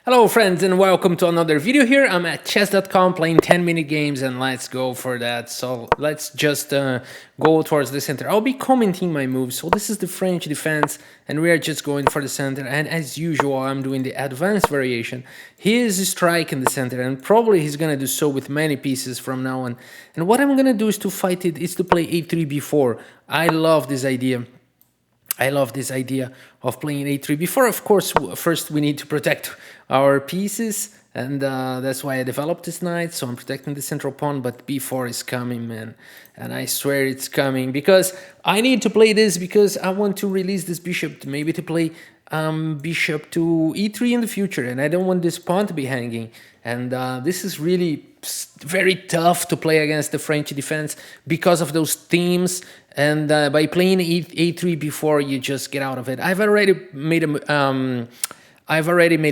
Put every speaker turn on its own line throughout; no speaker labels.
Hello friends and welcome to another video here. I'm at chess.com playing 10-minute games and let's go for that. So let's just go towards the center. I'll be commenting my moves. So this is the French defense and we are just going for the center, and as usual I'm doing the advanced variation. He is striking the center and probably he's gonna do so with many pieces from now on. And what I'm gonna do is to fight it, is to play a3 b4. I love this idea. Of playing a3 before. Of course, first we need to protect our pieces, and that's why I developed this knight, so I'm protecting the central pawn, but b4 is coming, man. And I swear it's coming, because I need to play this, because I want to release this bishop, maybe to play bishop to e3 in the future, and I don't want this pawn to be hanging. And this is really very tough to play against the French defense because of those themes, and by playing a3 before, you just get out of it. I've already made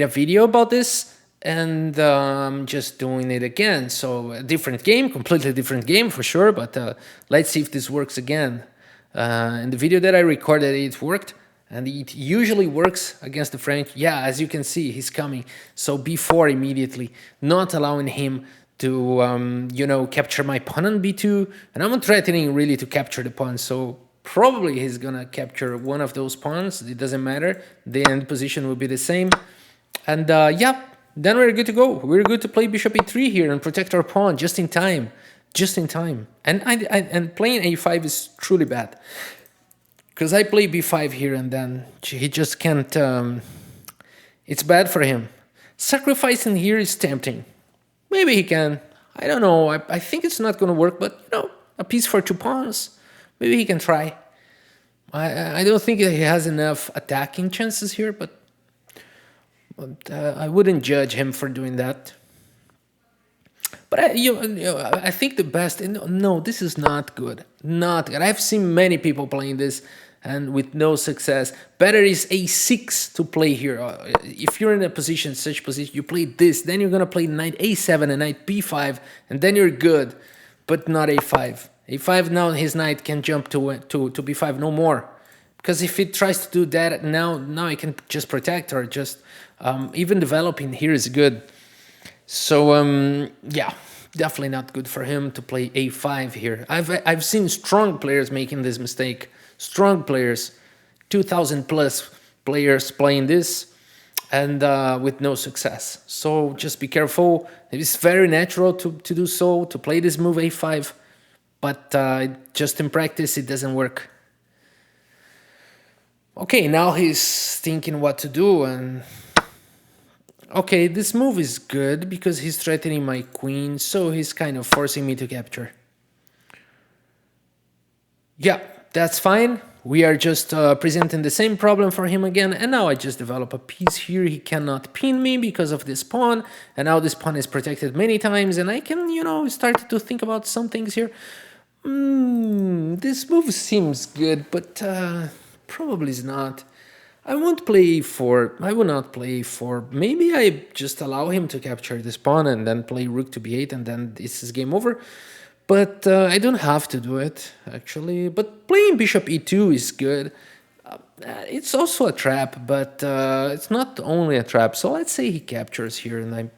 a video about this, and I'm just doing it again. So a different game, completely different game for sure, but let's see if this works again. In the video that I recorded, it worked. And it usually works against the French. Yeah, as you can see, he's coming. So b4 immediately, not allowing him to, you know, capture my pawn on b2. And I'm threatening really to capture the pawn. So probably he's going to capture one of those pawns. It doesn't matter. The end position will be the same. And yeah, then we're good to go. We're good to play bishop e3 here and protect our pawn just in time. Just in time. And, and playing a5 is truly bad. Because I play b5 here and then he just can't, it's bad for him. Sacrificing here is tempting. Maybe he can, I don't know, I think it's not going to work, but you know, a piece for two pawns, maybe he can try. I don't think he has enough attacking chances here, but I wouldn't judge him for doing that. But I think the best, no, this is not good. Not good. I've seen many people playing this and with no success. Better is a6 to play here. If you're in a position, such position, you play this, then you're going to play knight a7 and knight b5, and then you're good, but not a5. a5 now his knight can jump to b5 no more. Because if he tries to do that, now I can just protect, or just even developing here is good. So yeah, definitely not good for him to play a5 here. I've seen strong players making this mistake. Strong players, 2,000 plus players playing this, and with no success. So just be careful. It's very natural to do so, to play this move a5, but just in practice it doesn't work. Okay, now he's thinking what to do, and okay, this move is good because he's threatening my queen, so he's kind of forcing me to capture. Yeah, that's fine. We are just presenting the same problem for him again, and now I just develop a piece here. He cannot pin me because of this pawn, and now this pawn is protected many times, and I can, you know, start to think about some things here. This move seems good, but probably is not. I won't play e4. I will not play e4. Maybe I just allow him to capture this pawn and then play rook to b8, and then this is game over. But I don't have to do it, actually. But playing bishop e2 is good. It's also a trap, but it's not only a trap. So let's say he captures here, and I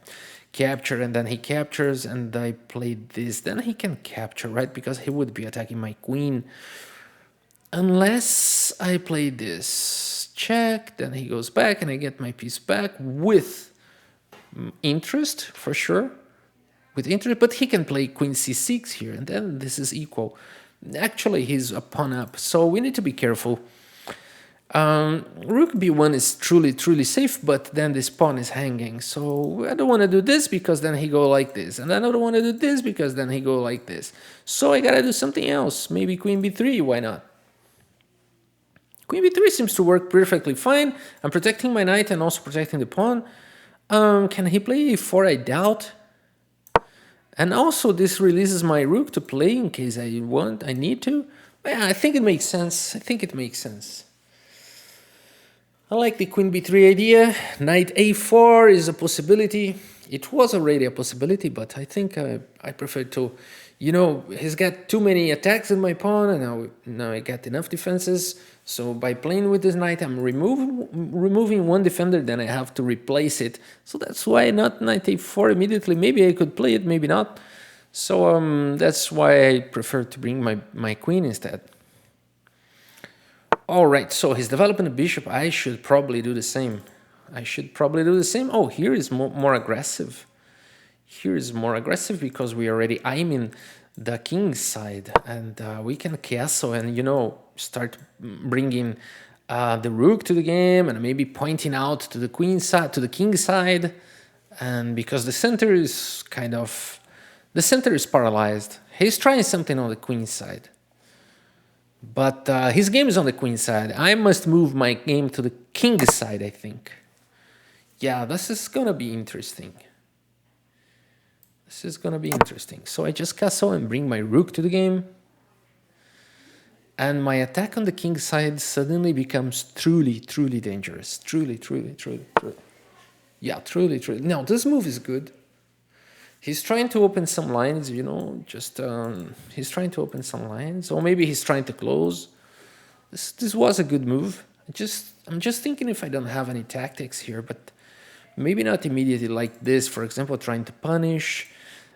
capture, and then he captures, and I play this. Then he can capture, right? Because he would be attacking my queen. Unless I play this check, then he goes back, and I get my piece back with interest, for sure. With interest, but he can play queen c6 here, and then this is equal. Actually, he's a pawn up, so we need to be careful. Rook b1 is truly safe, but then this pawn is hanging, so I don't want to do this because then he go like this, and then I don't want to do this because then he go like this. So I gotta do something else, maybe queen b3, why not? Queen b3 seems to work perfectly fine. I'm protecting my knight and also protecting the pawn. Can he play a4? I doubt. And also this releases my rook to play in case I need to. Yeah, I think it makes sense. I like the queen b3 idea. Knight a4 is a possibility. It was already a possibility, but I think I prefer to you know, he's got too many attacks in my pawn, and now I got enough defenses. So by playing with this knight, I'm removing one defender, then I have to replace it. So that's why not knight a4 immediately. Maybe I could play it, maybe not. So that's why I prefer to bring my queen instead. All right, so he's developing a bishop. I should probably do the same. Oh, here is more aggressive. Here is more aggressive because we already aiming the king's side, and we can castle and, you know, start bringing the rook to the game and maybe pointing out to the queen's side, to the king's side. And because the center is paralyzed, he's trying something on the queen's side. But his game is on the queen's side. I must move my game to the king's side, I think. Yeah, this is gonna be interesting. This is gonna be interesting. So I just castle and bring my rook to the game. And my attack on the king's side suddenly becomes truly dangerous. Truly. Yeah, truly. Now, this move is good. He's trying to open some lines, you know, he's trying to open some lines, or maybe he's trying to close. This was a good move. I'm just thinking if I don't have any tactics here, but maybe not immediately like this, for example, trying to punish.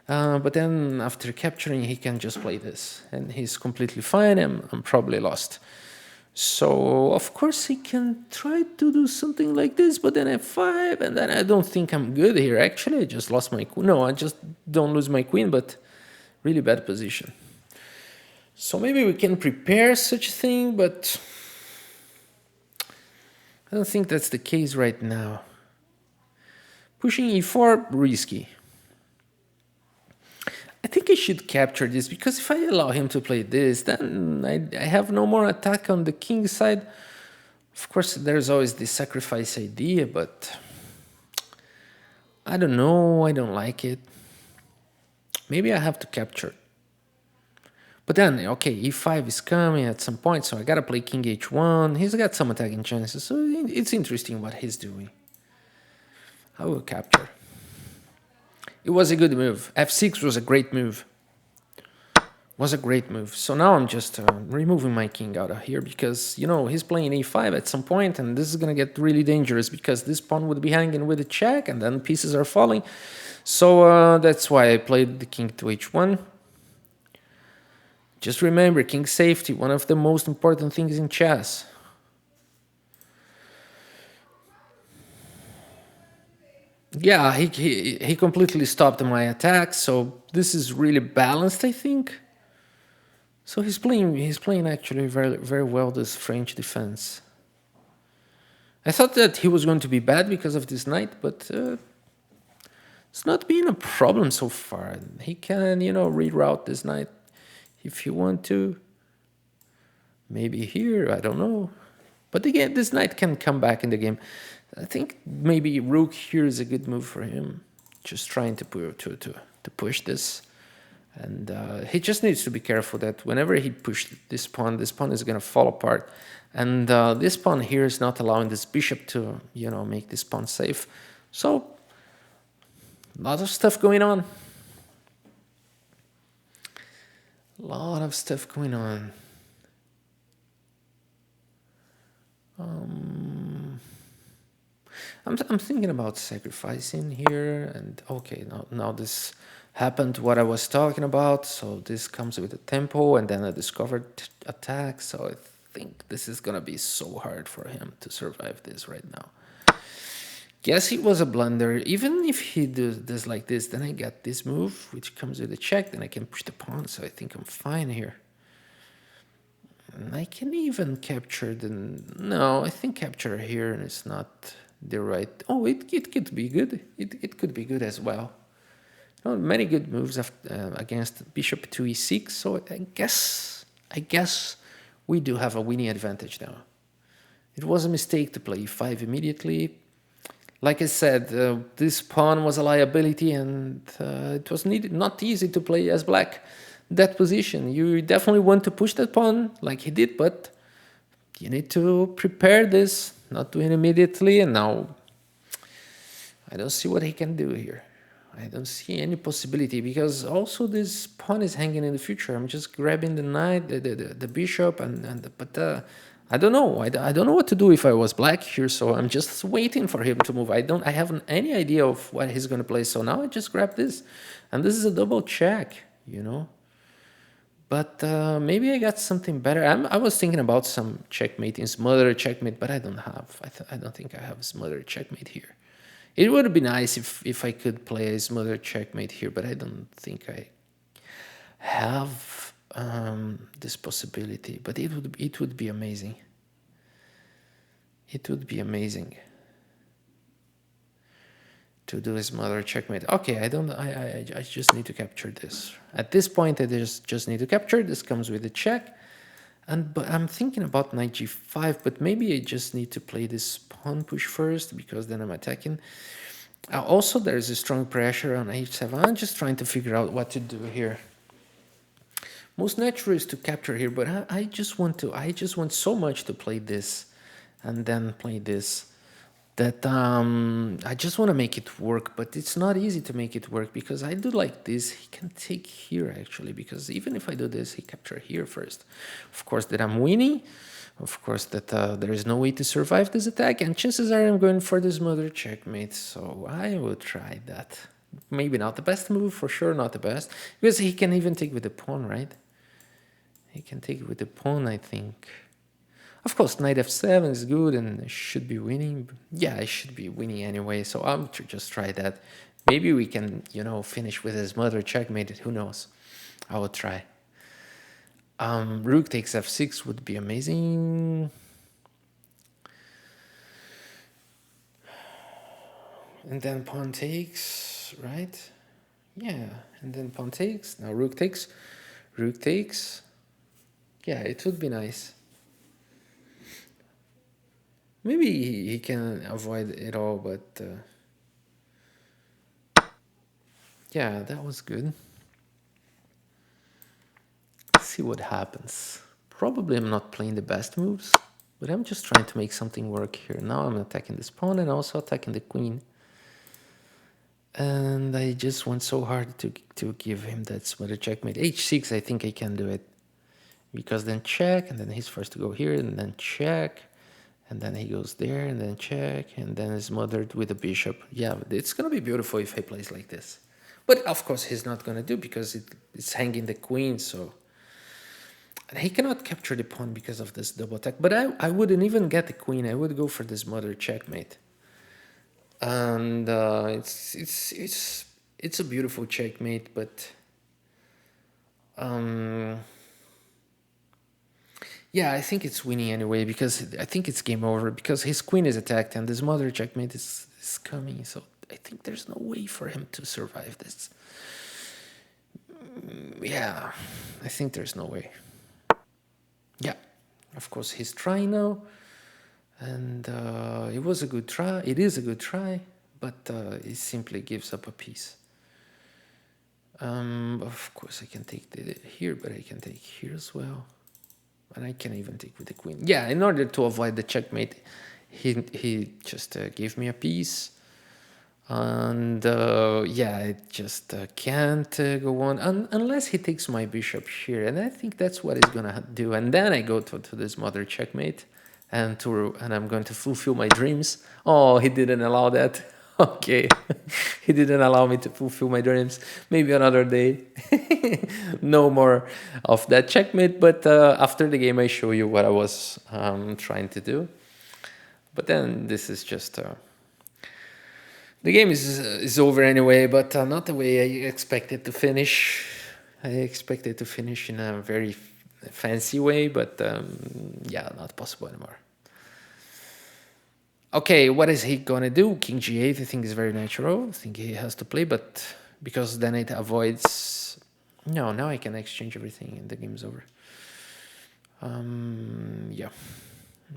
But then after capturing, he can just play this, and he's completely fine. I'm probably lost. So of course he can try to do something like this, but then f5, and then I don't think I'm good here. Actually, I just lost my queen. No, I just don't lose my queen, but really bad position. So maybe we can prepare such a thing, but I don't think that's the case right now. Pushing e4, risky. I think I should capture this, because if I allow him to play this, then I have no more attack on the king's side. Of course, there's always the sacrifice idea, but I don't know, I don't like it. Maybe I have to capture. But then, okay, e5 is coming at some point, so I gotta play king h1. He's got some attacking chances, so it's interesting what he's doing. I will capture. It was a good move. f6 was a great move. So now I'm just removing my king out of here, because, you know, he's playing e5 at some point, and this is going to get really dangerous, because this pawn would be hanging with a check, and then pieces are falling. So that's why I played the king to h1. Just remember, king safety, one of the most important things in chess. Yeah, he completely stopped my attack, so this is really balanced, I think. So he's playing actually very well this French defense. I thought that he was going to be bad because of this knight, but it's not been a problem so far. He can, you know, reroute this knight if you want to. Maybe here, I don't know. But again, this knight can come back in the game. I think maybe rook here is a good move for him. Just trying to push this. And he just needs to be careful that whenever he pushes this pawn is going to fall apart. And this pawn here is not allowing this bishop to, you know, make this pawn safe. So, lots of stuff going on. I'm thinking about sacrificing here, and okay, now this happened what I was talking about, so this comes with a tempo and then a discovered attack, so I think this is gonna be so hard for him to survive this right now. Guess it was a blunder. Even if he does like this, then I get this move, which comes with a check, then I can push the pawn, so I think I'm fine here. And I can even capture the... No, I think capture here is not the right... Oh, it could be good. It could be good as well. Many good moves against bishop to e6, so I guess we do have a winning advantage now. It was a mistake to play e5 immediately. Like I said, this pawn was a liability, and it was not easy to play as black that position. You definitely want to push that pawn like he did, but you need to prepare this, not do it immediately, and now I don't see what he can do here. I don't see any possibility because also this pawn is hanging in the future. I'm just grabbing the knight, the bishop, but I don't know. I don't know what to do if I was black here, so I'm just waiting for him to move. I haven't any idea of what he's gonna play. So now I just grab this, and this is a double check, you know. But maybe I got something better. I was thinking about some checkmate in smother checkmate, but I don't have. I don't think I have smother checkmate here. It would be nice if I could play a smother checkmate here, but I don't think I have this possibility. But it would be amazing. It would be amazing to do his mother checkmate. Okay, I just need to capture this. At this point, I just need to capture. This comes with a check. But I'm thinking about knight g5, but maybe I just need to play this pawn push first, because then I'm attacking. Also, there's a strong pressure on h7. I'm just trying to figure out what to do here. Most natural is to capture here, but I just want so much to play this and then play this, that I just want to make it work, but it's not easy to make it work, because I do like this. He can take here actually, because even if I do this, he capture here first. Of course that I'm winning, of course that there is no way to survive this attack, and chances are I'm going for this mother checkmate, so I will try that. Maybe not the best move, for sure not the best, because he can even take with the pawn, right? He can take it with the pawn, I think. Of course, knight f7 is good and I should be winning. Yeah, I should be winning anyway, so I'll just try that. Maybe we can, you know, finish with his mother checkmate. Who knows? I will try. Rook takes f6 would be amazing. And then pawn takes, right? Yeah, and then pawn takes. Now rook takes. Rook takes. Yeah, it would be nice. Maybe he can avoid it all, but yeah, that was good. Let's see what happens. Probably I'm not playing the best moves, but I'm just trying to make something work here. Now I'm attacking this pawn and also attacking the queen. And I just went so hard to give him that smother checkmate. h6, I think I can do it. Because then check, and then he's forced to go here, and then check. And then he goes there, and then check, and then is smothered with a bishop. Yeah, it's going to be beautiful if he plays like this. But of course he's not going to do, because it's hanging the queen, so... And he cannot capture the pawn because of this double attack. But I wouldn't even get the queen. I would go for this mother checkmate. And it's a beautiful checkmate, but... yeah, I think it's winning anyway, because I think it's game over, because his queen is attacked and this mother checkmate is coming. So I think there's no way for him to survive this. Yeah, I think there's no way. Yeah, of course he's trying now. And it was a good try. It is a good try, but he simply gives up a piece. Of course I can take here, but I can take here as well. And I can even take with the queen. Yeah, in order to avoid the checkmate, he just gave me a piece. And yeah, I just can't go on unless he takes my bishop here. And I think that's what he's gonna do. And then I go to this mother checkmate, and I'm going to fulfill my dreams. Oh, he didn't allow that. Okay, he didn't allow me to fulfill my dreams. Maybe another day. No more of that checkmate, but after the game I show you what I was trying to do. But then this is just... the game is over anyway, but not the way I expected to finish. I expected to finish in a very fancy way, but yeah, not possible anymore. Okay, what is he gonna do? King g8, I think is very natural. I think he has to play, but because then it avoids... No, now I can exchange everything and the game's over. Yeah,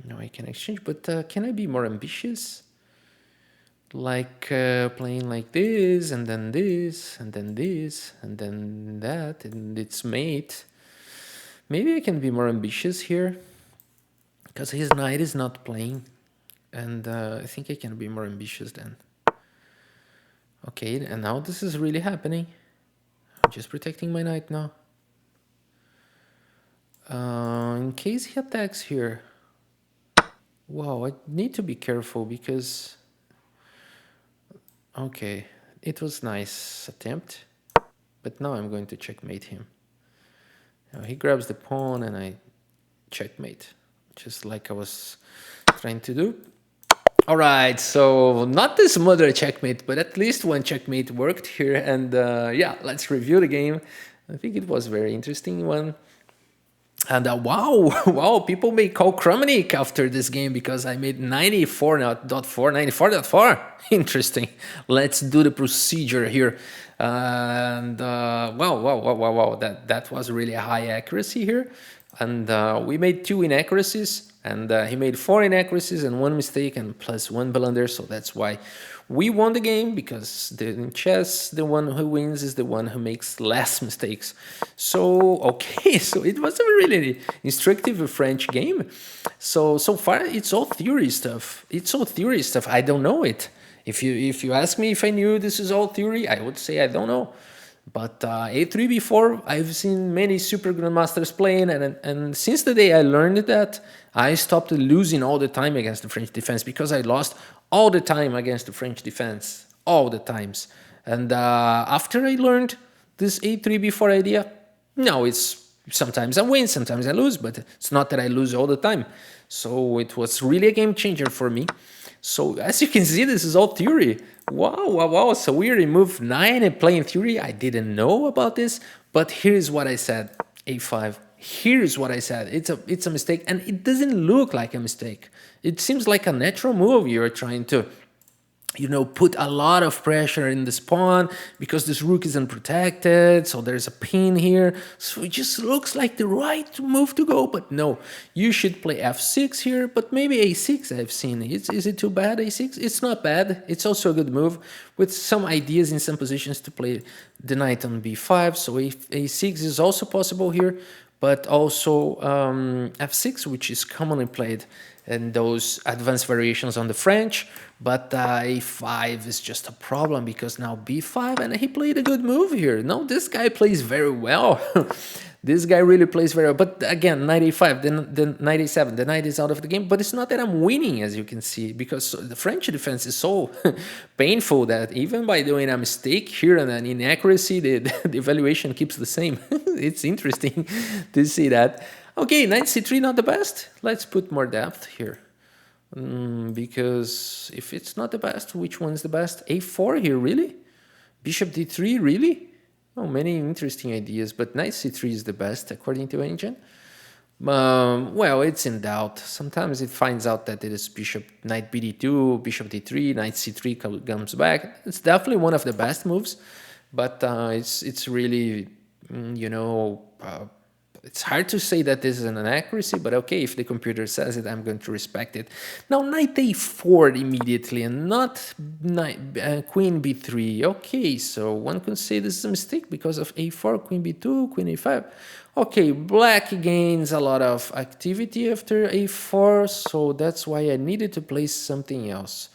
now I can exchange, but can I be more ambitious? Like playing like this, and then this, and then this, and then that, and it's mate. Maybe I can be more ambitious here, because his knight is not playing. And I think I can be more ambitious then. Okay, and now this is really happening. I'm just protecting my knight now. In case he attacks here. Wow, I need to be careful because... Okay, it was nice attempt, but now I'm going to checkmate him. Now he grabs the pawn and I checkmate, just like I was trying to do. All right, so not this mother checkmate, but at least one checkmate worked here. And yeah, let's review the game. I think it was a very interesting one. And wow, wow, people may call Kramnik after this game because I made 94.4. Interesting. Let's do the procedure here. And wow, that was really a high accuracy here. And we made 2 inaccuracies, and he made 4 inaccuracies and 1 mistake and plus 1 blunder. So that's why we won the game, because in chess, the one who wins is the one who makes less mistakes. So, okay, so it was a really instructive French game. So far, it's all theory stuff. It's all theory stuff. I don't know it. If you ask me if I knew this is all theory, I would say I don't know. But A3 before, I've seen many super grandmasters playing, and since the day I learned that, I stopped losing all the time against the French defense, because I lost all the time against the French defense, all the times. And after I learned this A3 before idea, now it's sometimes I win, sometimes I lose, but it's not that I lose all the time. So it was really a game changer for me. So as you can see, this is all theory. Wow. So we removed 9 and playing theory. I didn't know about this, but here's what I said. A5. Here's what I said. It's a mistake, and it doesn't look like a mistake. It seems like a natural move. You're trying to, put a lot of pressure in this pawn because this rook is unprotected. So there's a pin here. So it just looks like the right move to go. But no, you should play f6 here. But maybe a6 I've seen. Is it too bad, a6? It's not bad. It's also a good move with some ideas in some positions to play the knight on b5. So a6 is also possible here. But also f6, which is commonly played in those advanced variations on the French. But a5 is just a problem because now b5, and he played a good move here. No, this guy plays very well. This guy really plays very well. But again, knight a5, then knight a7. The knight is out of the game. But it's not that I'm winning, as you can see, because the French defense is so painful that even by doing a mistake here and an inaccuracy, the evaluation keeps the same. It's interesting to see that. Okay, knight c3, not the best. Let's put more depth here. Because if it's not the best, which one's the best? a4 here, really? Bishop d3, really? Oh, many interesting ideas, but knight c3 is the best, according to Engine. Well, it's in doubt. Sometimes it finds out that it is bishop, knight bd2, bishop d3, knight c3 comes back. It's definitely one of the best moves, but it's really, it's hard to say that this is an inaccuracy, but okay, if the computer says it, I'm going to respect it. Now, knight a4 immediately, and not queen b3. Okay, so one could say this is a mistake because of a4, queen b2, queen a5. Okay, black gains a lot of activity after a4, so that's why I needed to play something else.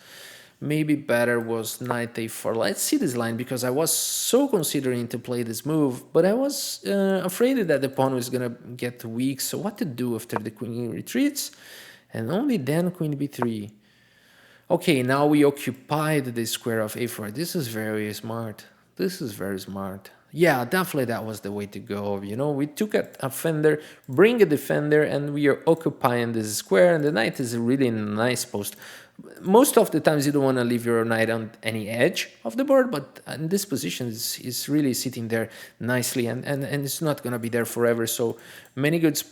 Maybe better was knight a4. Let's see this line, because I was so considering to play this move, but I was afraid that the pawn was gonna get weak. So what to do after the queen retreats, and only then queen b3. Okay, now we occupied the square of a4. This is very smart. This is very smart. Yeah, definitely that was the way to go. We took a fender, bring a defender, and we are occupying this square, and the knight is a really nice post. Most of the times you don't want to leave your knight on any edge of the board, but in this position is really sitting there nicely, and it's not going to be there forever. So many good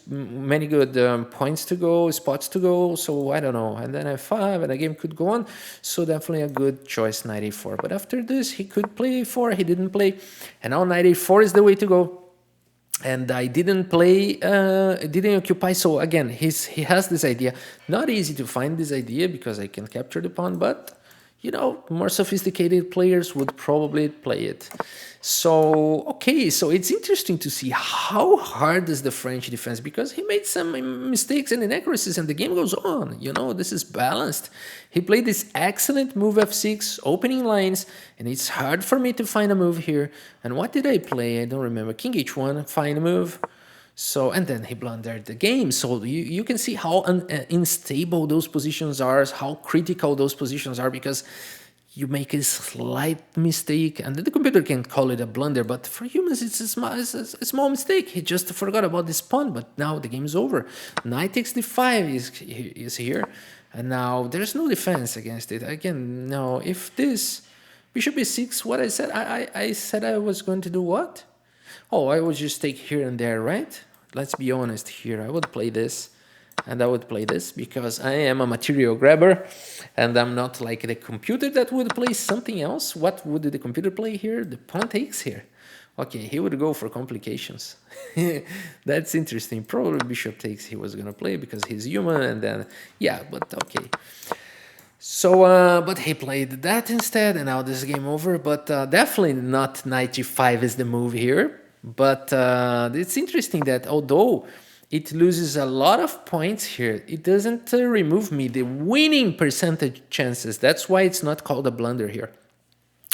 points to go, spots to go. So I don't know, and then f5, and the game could go on. So definitely a good choice, knight a4. But after this, he could play a4. He didn't play, and now knight a4 is the way to go. And I didn't play, didn't occupy. So again, he has this idea. Not easy to find this idea because I can capture the pawn, but you know, more sophisticated players would probably play it. So, okay, so it's interesting to see how hard is the French defense, because he made some mistakes and inaccuracies and the game goes on. You know, this is balanced. He played this excellent move f6, opening lines, and it's hard for me to find a move here. And what did I play? I don't remember. King h1, fine move. So, and then he blundered the game. So you can see how unstable those positions are, how critical those positions are, because you make a slight mistake and the computer can call it a blunder, but for humans it's a small mistake. He just forgot about this pawn, but now the game is over. Knight Xd5 is here, and now there's no defense against it. Again, no, if this bishop e6, what I said, I said I was going to do what? Oh, I would just take here and there, right? Let's be honest here. I would play this and I would play this because I am a material grabber and I'm not like the computer that would play something else. What would the computer play here? The pawn takes here. Okay, he would go for complications. That's interesting. Probably bishop takes he was going to play because he's human, and then, yeah, but okay. So, but he played that instead, and now this is game over. But definitely not knight g5 is the move here. But it's interesting that although it loses a lot of points here, it doesn't remove me the winning percentage chances. That's why it's not called a blunder here.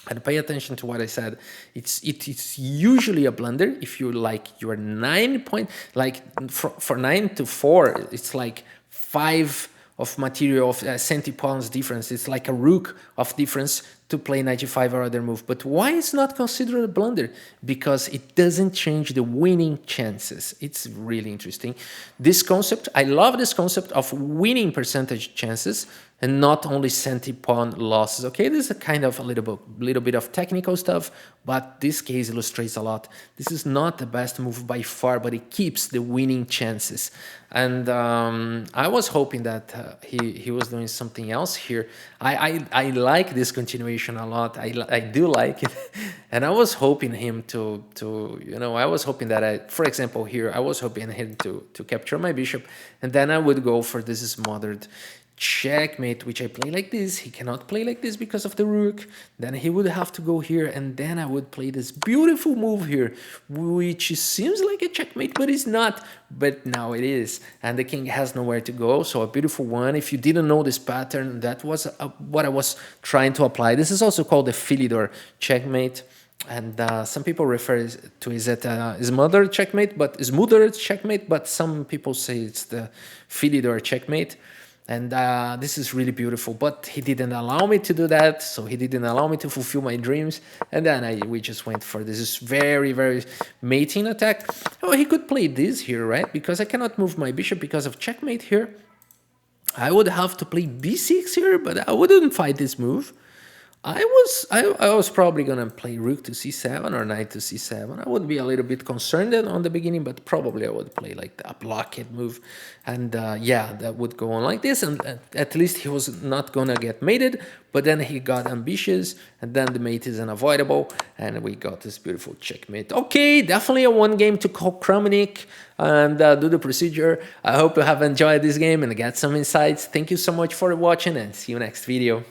And pay attention to what I said. It's usually a blunder if you like your 9 point, like for 9 to 4, it's like 5 of material of centi-pawns difference. It's like a rook of difference to play knight g5 or other move. But why it's not considered a blunder? Because it doesn't change the winning chances. It's really interesting. This concept, I love this concept of winning percentage chances and not only centi-pawn losses. Okay, this is a kind of a little bit of technical stuff, but this case illustrates a lot. This is not the best move by far, but it keeps the winning chances. And I was hoping that he was doing something else here. I like this continuation a lot. I do like it, and I was hoping him to you know, I was hoping that for example here, I was hoping him to capture my bishop, and then I would go for this smothered checkmate, which I play like this. He cannot play like this because of the rook. Then he would have to go here, and then I would play this beautiful move here, which seems like a checkmate, but it's not. But now it is, and the king has nowhere to go. So a beautiful one. If you didn't know this pattern, that was what I was trying to apply. This is also called the Philidor checkmate. And some people refer to it as smothered checkmate, but some people say it's the Philidor checkmate. And this is really beautiful, but he didn't allow me to do that, so he didn't allow me to fulfill my dreams. And then we just went for this very, very mating attack. Oh, he could play this here, right? Because I cannot move my bishop because of checkmate here. I would have to play b6 here, but I wouldn't fight this move. I was probably gonna play rook to c7 or knight to c7. I would be a little bit concerned on the beginning, but probably I would play like a blockade move, and yeah, that would go on like this, and at least he was not gonna get mated. But then he got ambitious, and then the mate is unavoidable, and we got this beautiful checkmate. Okay, definitely a one game to call Kramnik and do the procedure. I hope you have enjoyed this game and get some insights. Thank you so much for watching, and see you next video.